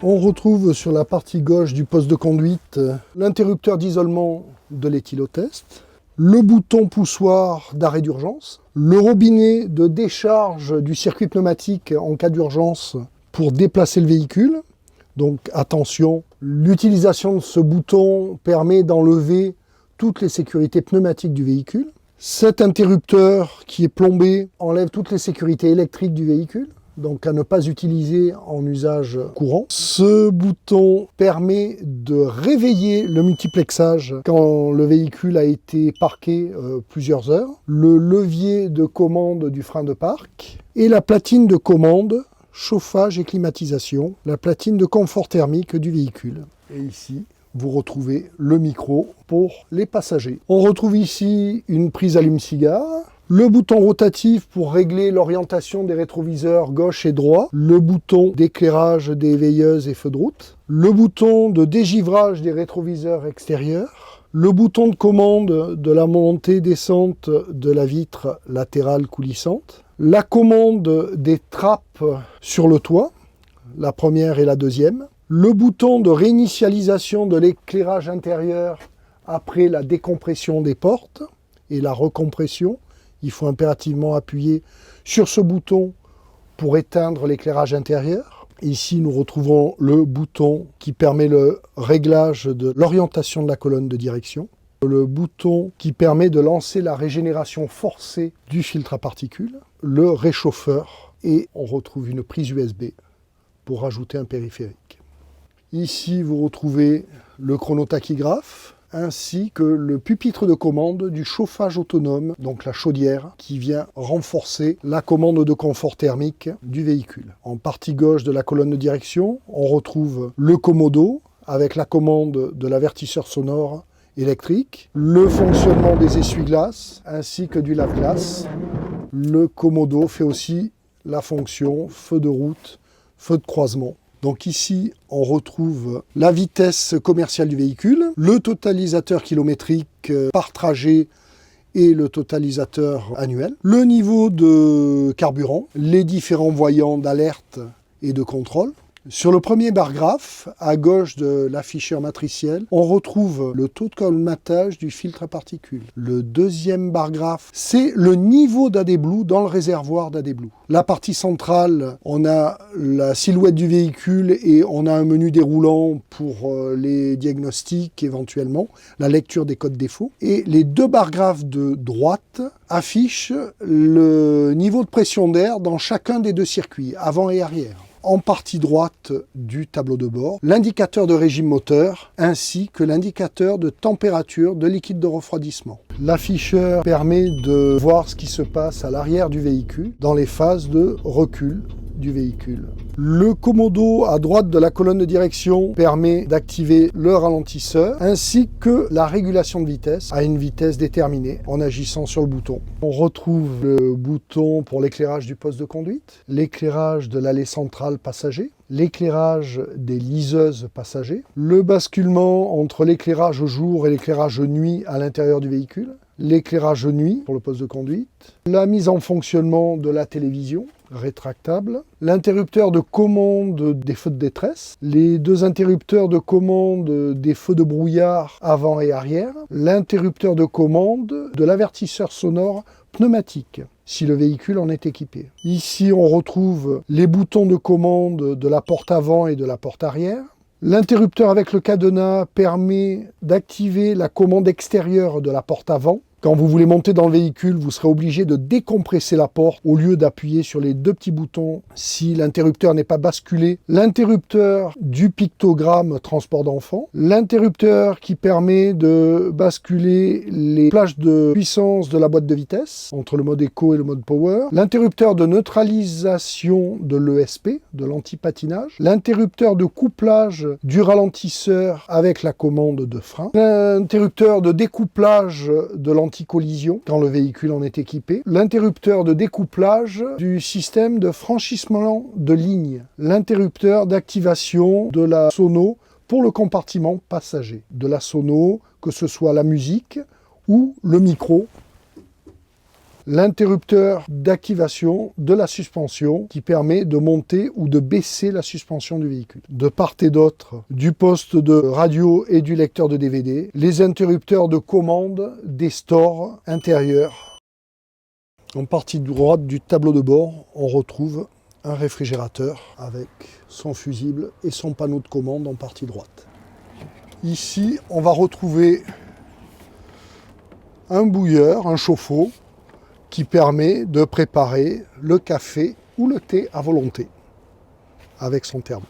On retrouve sur la partie gauche du poste de conduite l'interrupteur d'isolement de l'éthylotest, le bouton poussoir d'arrêt d'urgence, le robinet de décharge du circuit pneumatique en cas d'urgence pour déplacer le véhicule. Donc attention, l'utilisation de ce bouton permet d'enlever toutes les sécurités pneumatiques du véhicule. Cet interrupteur qui est plombé enlève toutes les sécurités électriques du véhicule, donc à ne pas utiliser en usage courant. Ce bouton permet de réveiller le multiplexage quand le véhicule a été parqué plusieurs heures, le levier de commande du frein de parc et la platine de commande chauffage et climatisation, la platine de confort thermique du véhicule. Et ici, vous retrouvez le micro pour les passagers. On retrouve ici une prise allume-cigare, le bouton rotatif pour régler l'orientation des rétroviseurs gauche et droit, le bouton d'éclairage des veilleuses et feux de route, le bouton de dégivrage des rétroviseurs extérieurs, le bouton de commande de la montée-descente de la vitre latérale coulissante, la commande des trappes sur le toit, la première et la deuxième, le bouton de réinitialisation de l'éclairage intérieur après la décompression des portes et la recompression. Il faut impérativement appuyer sur ce bouton pour éteindre l'éclairage intérieur. Ici, nous retrouvons le bouton qui permet le réglage de l'orientation de la colonne de direction. Le bouton qui permet de lancer la régénération forcée du filtre à particules. Le réchauffeur. Et on retrouve une prise USB pour rajouter un périphérique. Ici, vous retrouvez le chronotachygraphe, ainsi que le pupitre de commande du chauffage autonome, donc la chaudière, qui vient renforcer la commande de confort thermique du véhicule. En partie gauche de la colonne de direction, on retrouve le commodo, avec la commande de l'avertisseur sonore électrique, le fonctionnement des essuie-glaces, ainsi que du lave-glace. Le commodo fait aussi la fonction feu de route, feu de croisement. Donc ici, on retrouve la vitesse commerciale du véhicule, le totalisateur kilométrique par trajet et le totalisateur annuel, le niveau de carburant, les différents voyants d'alerte et de contrôle. Sur le premier bar graphe, à gauche de l'afficheur matriciel, on retrouve le taux de colmatage du filtre à particules. Le deuxième bar graphe, c'est le niveau d'AdBlue dans le réservoir d'AdBlue. La partie centrale, on a la silhouette du véhicule et on a un menu déroulant pour les diagnostics éventuellement, la lecture des codes défauts. Et les deux barres graphes de droite affichent le niveau de pression d'air dans chacun des deux circuits, avant et arrière. En partie droite du tableau de bord, l'indicateur de régime moteur ainsi que l'indicateur de température de liquide de refroidissement. L'afficheur permet de voir ce qui se passe à l'arrière du véhicule dans les phases de recul du véhicule. Le commodo à droite de la colonne de direction permet d'activer le ralentisseur ainsi que la régulation de vitesse à une vitesse déterminée en agissant sur le bouton. On retrouve le bouton pour l'éclairage du poste de conduite, l'éclairage de l'allée centrale passager, l'éclairage des liseuses passagers, le basculement entre l'éclairage jour et l'éclairage nuit à l'intérieur du véhicule, l'éclairage nuit pour le poste de conduite, la mise en fonctionnement de la télévision rétractable, l'interrupteur de commande des feux de détresse, les deux interrupteurs de commande des feux de brouillard avant et arrière, l'interrupteur de commande de l'avertisseur sonore pneumatique, si le véhicule en est équipé. Ici, on retrouve les boutons de commande de la porte avant et de la porte arrière. L'interrupteur avec le cadenas permet d'activer la commande extérieure de la porte avant. Quand vous voulez monter dans le véhicule, vous serez obligé de décompresser la porte au lieu d'appuyer sur les deux petits boutons si l'interrupteur n'est pas basculé. L'interrupteur du pictogramme transport d'enfants. L'interrupteur qui permet de basculer les plages de puissance de la boîte de vitesse entre le mode Eco et le mode Power. L'interrupteur de neutralisation de l'ESP, de l'anti-patinage. L'interrupteur de couplage du ralentisseur avec la commande de frein. L'interrupteur de découplage de l'anti-collision quand le véhicule en est équipé, l'interrupteur de découplage du système de franchissement de ligne, l'interrupteur d'activation de la sono pour le compartiment passager. De la sono, que ce soit la musique ou le micro l'interrupteur d'activation de la suspension qui permet de monter ou de baisser la suspension du véhicule. De part et d'autre du poste de radio et du lecteur de DVD, les interrupteurs de commande des stores intérieurs. En partie droite du tableau de bord, on retrouve un réfrigérateur avec son fusible et son panneau de commande en partie droite. Ici, on va retrouver un bouilleur, un chauffe-eau, qui permet de préparer le café ou le thé à volonté avec son thermos.